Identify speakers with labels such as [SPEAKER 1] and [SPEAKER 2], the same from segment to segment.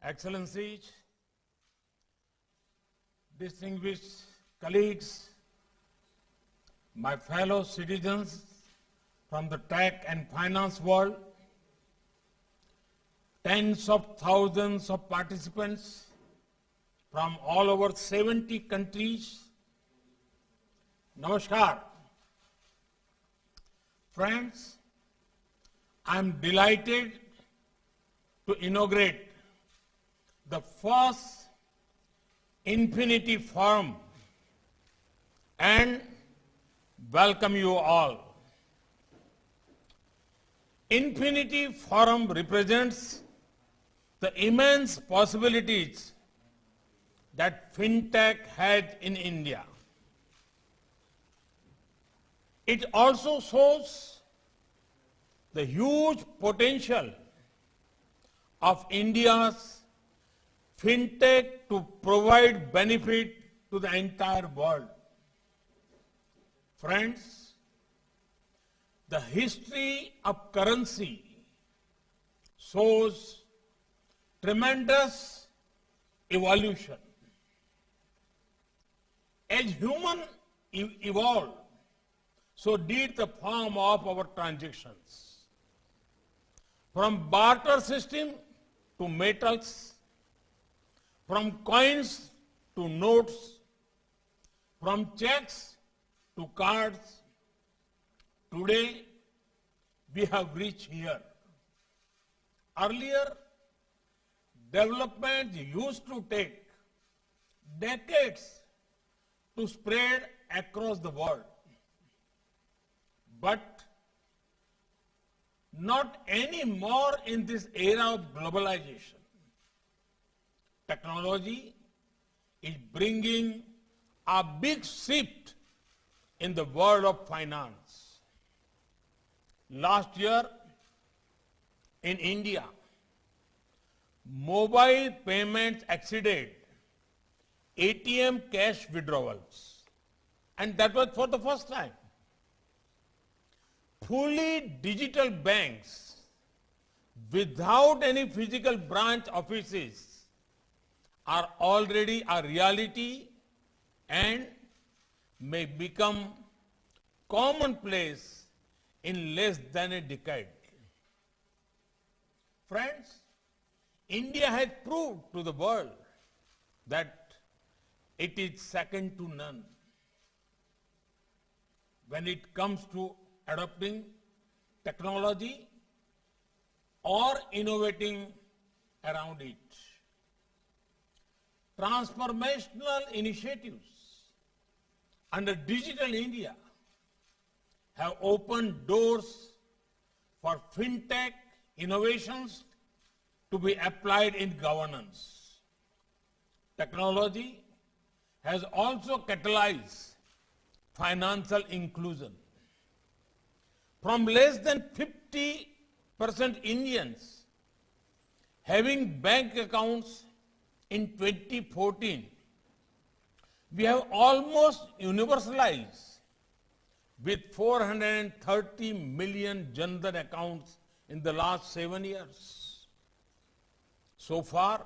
[SPEAKER 1] Excellencies, distinguished colleagues, my fellow citizens from the tech and finance world, tens of thousands of participants from all over 70 countries. Namaskar. Friends, I am delighted to inaugurate the first Infinity Forum and welcome you all. Infinity Forum represents the immense possibilities that fintech has in India. It also shows the huge potential of India's fintech to provide benefit to the entire world. Friends, the history of currency shows tremendous evolution. As humans evolved, so did the form of our transactions. From barter system to metals, from coins to notes, from checks to cards, today we have reached here. Earlier, development used to take decades to spread across the world. But not anymore in this era of globalization. Technology is bringing a big shift in the world of finance. Last year in India, mobile payments exceeded ATM cash withdrawals, and that was for the first time. Fully digital banks without any physical branch offices are already a reality and may become commonplace in less than a decade. Friends, India has proved to the world that it is second to none when it comes to adopting technology or innovating around it. Transformational initiatives under Digital India have opened doors for fintech innovations to be applied in governance. Technology has also catalyzed financial inclusion. From less than 50% Indians having bank accounts in 2014, we have almost universalized with 430 million Jan Dhan accounts in the last 7 years. So far,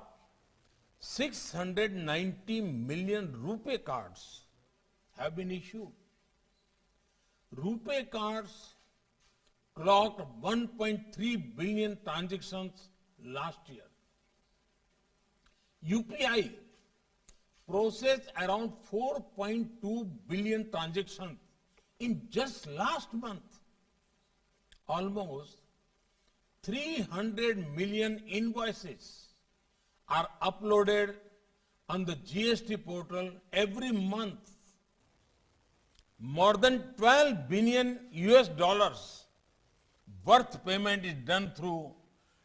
[SPEAKER 1] 690 million RuPay cards have been issued. RuPay cards clocked 1.3 billion transactions last year. UPI processed around 4.2 billion transactions in just last month. Almost 300 million invoices are uploaded on the GST portal every month. More than 12 billion US dollars worth payment is done through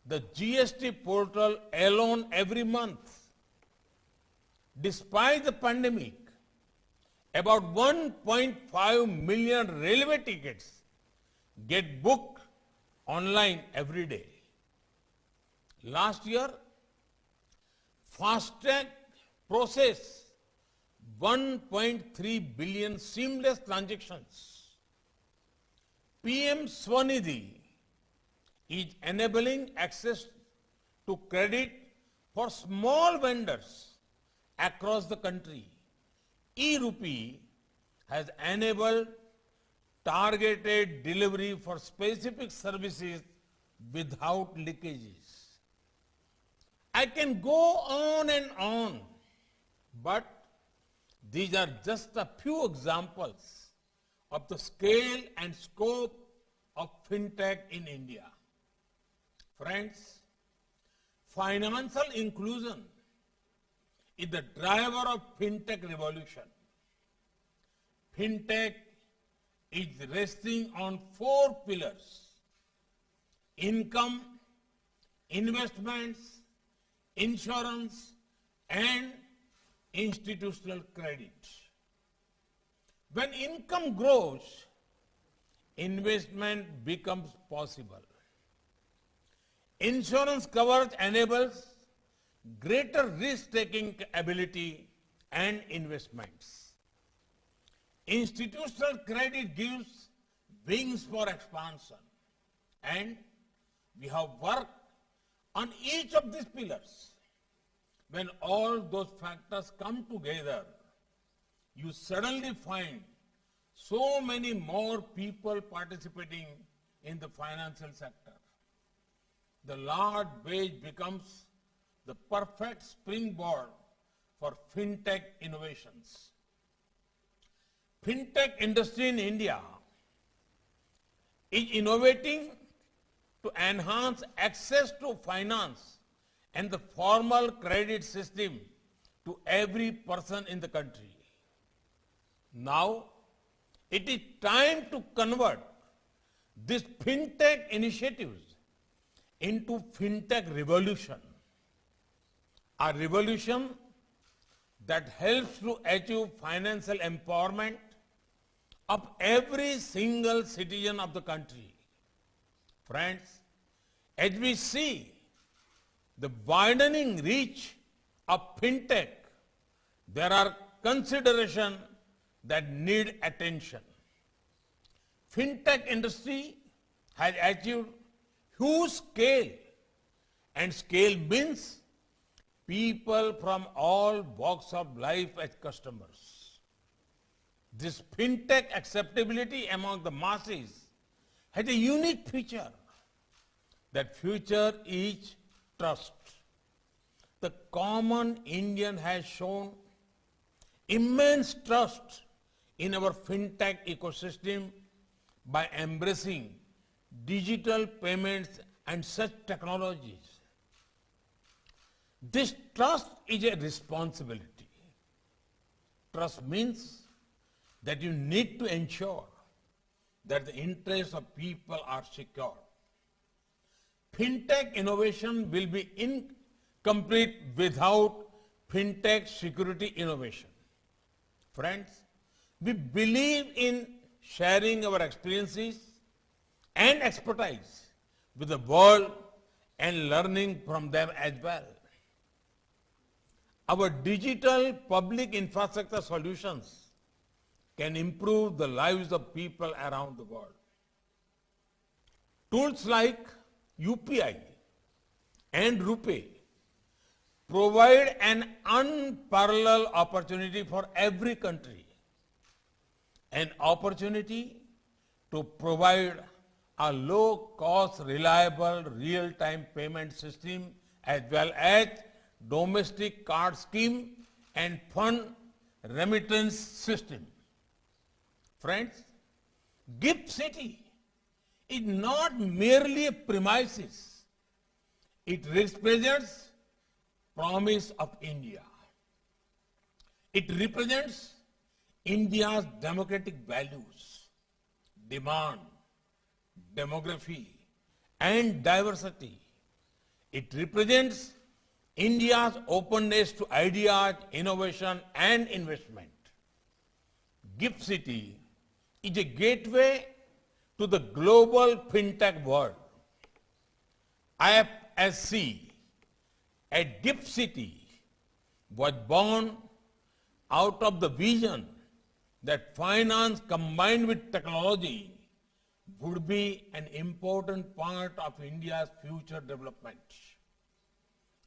[SPEAKER 1] the GST portal alone every month. Despite the pandemic, about 1.5 million railway tickets get booked online every day. Last year, FASTag processed 1.3 billion seamless transactions. PM Swanidhi is enabling access to credit For small vendors across the country, e-rupee has enabled targeted delivery for specific services without leakages. I can go on and on, but these are just a few examples of the scale and scope of fintech in India. Friends, financial inclusion is the driver of fintech revolution. Fintech is resting on four pillars: income, investments, insurance, and institutional credit. When income grows, investment becomes possible. Insurance coverage enables greater risk-taking ability and investments. Institutional credit gives wings for expansion. And we have worked on each of these pillars. When all those factors come together, you suddenly find so many more people participating in the financial sector. The large base becomes the perfect springboard for fintech innovations. Fintech industry in India is innovating to enhance access to finance and the formal credit system to every person in the country. Now, it is time to convert these fintech initiatives into fintech revolution. A revolution that helps to achieve financial empowerment of every single citizen of the country. Friends, as we see the widening reach of fintech, there are considerations that need attention. Fintech industry has achieved huge scale, and scale means people from all walks of life as customers. This fintech acceptability among the masses has a unique feature. That feature is trust. The common Indian has shown immense trust in our fintech ecosystem by embracing digital payments and such technologies. This trust is a responsibility. Trust means that you need to ensure that the interests of people are secure. Fintech innovation will be incomplete without fintech security innovation. Friends, we believe in sharing our experiences and expertise with the world and learning from them as well. Our digital public infrastructure solutions can improve the lives of people around the world. Tools like UPI and RuPay provide an unparalleled opportunity for every country, an opportunity to provide a low-cost, reliable, real-time payment system as well as domestic card scheme and fund remittance system. Friends, GIFT City is not merely a premises. It represents promise of India. It represents India's democratic values, demand, demography, and diversity. It represents India's openness to ideas, innovation, and investment. GIFT City is a gateway to the global fintech world. IFSC at GIFT City was born out of the vision that finance combined with technology would be an important part of India's future development.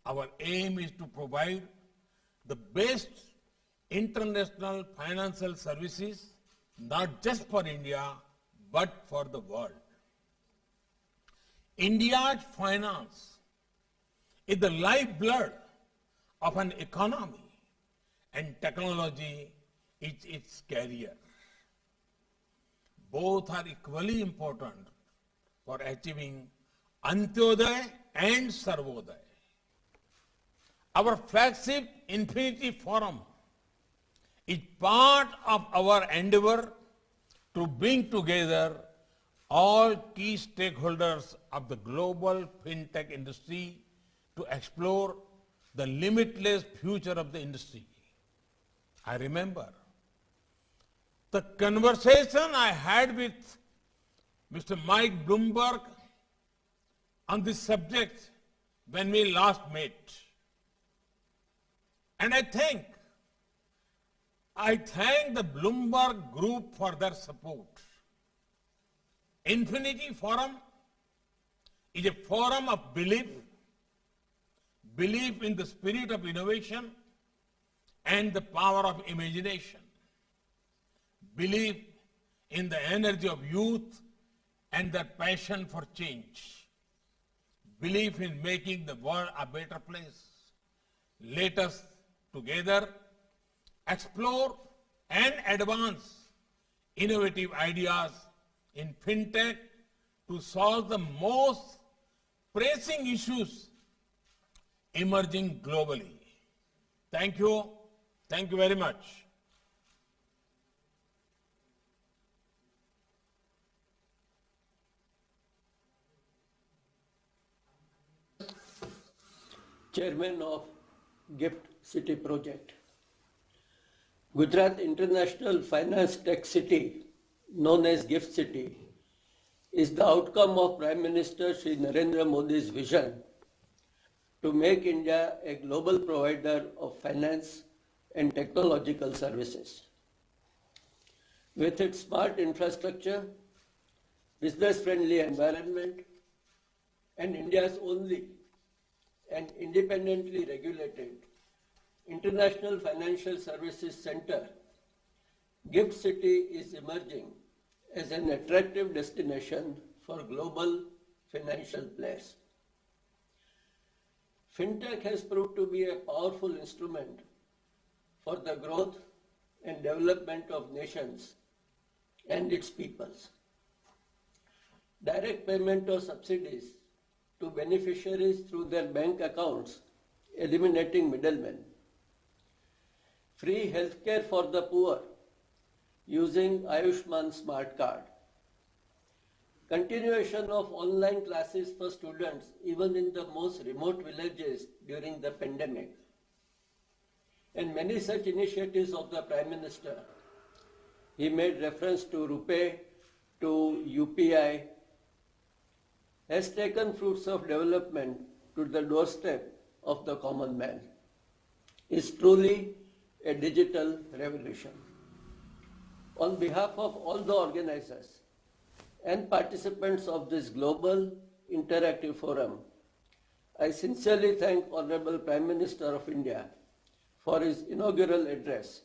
[SPEAKER 1] Our aim is to provide the best international financial services, not just for India, but for the world. India's finance is the lifeblood of an economy, and technology is its carrier. Both are equally important for achieving Antyodaya and Sarvodaya. Our flagship Infinity Forum is part of our endeavor to bring together all key stakeholders of the global fintech industry to explore the limitless future of the industry. I remember the conversation I had with Mr. Mike Bloomberg on this subject when we last met. And I thank the Bloomberg Group for their support. Infinity Forum is a forum of belief in the spirit of innovation and the power of imagination, belief in the energy of youth and their passion for change, belief in making the world a better place. Let us together explore and advance innovative ideas in fintech to solve the most pressing issues emerging globally. Thank you. Thank you very much.
[SPEAKER 2] Chairman of GIFT City project. Gujarat International Finance Tech City, known as GIFT City, is the outcome of Prime Minister Shri Narendra Modi's vision to make India a global provider of finance and technological services. With its smart infrastructure, business-friendly environment, and India's only and independently regulated International Financial Services Center, GIFT City is emerging as an attractive destination for global financial players. Fintech has proved to be a powerful instrument for the growth and development of nations and its peoples. Direct payment of subsidies to beneficiaries through their bank accounts, eliminating middlemen. Free healthcare for the poor using Ayushman Smart Card. Continuation of online classes for students even in the most remote villages during the pandemic. And many such initiatives of the Prime Minister. He made reference to RuPay, to UPI, has taken fruits of development to the doorstep of the common man. Is truly a digital revolution. On behalf of all the organizers and participants of this global interactive forum, I sincerely thank Honorable Prime Minister of India for his inaugural address,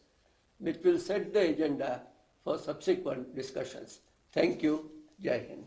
[SPEAKER 2] which will set the agenda for subsequent discussions. Thank you. Jai Hind.